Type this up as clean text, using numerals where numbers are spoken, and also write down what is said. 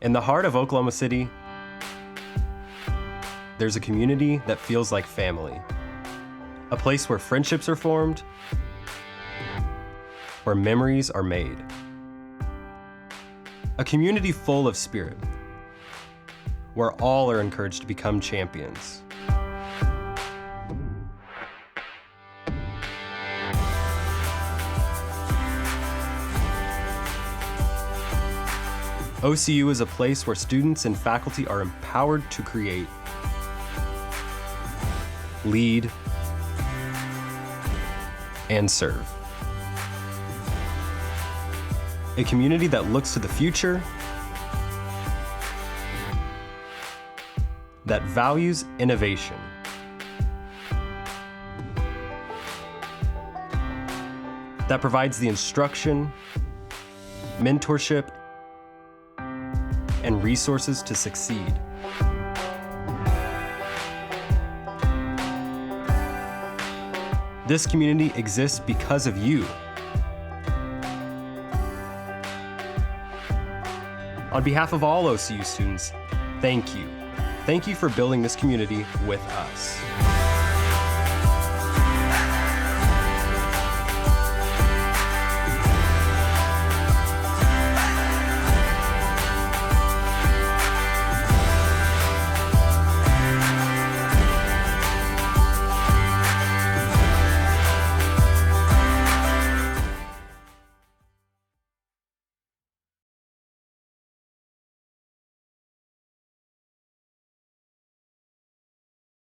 In the heart of Oklahoma City, there's a community that feels like family. A place where friendships are formed, where memories are made. A community full of spirit, where all are encouraged to become champions. OCU is a place where students and faculty are empowered to create, lead, and serve. A community that looks to the future, that values innovation, that provides the instruction, mentorship, and resources to succeed. This community exists because of you. On behalf of all OCU students, thank you. Thank you for building this community with us.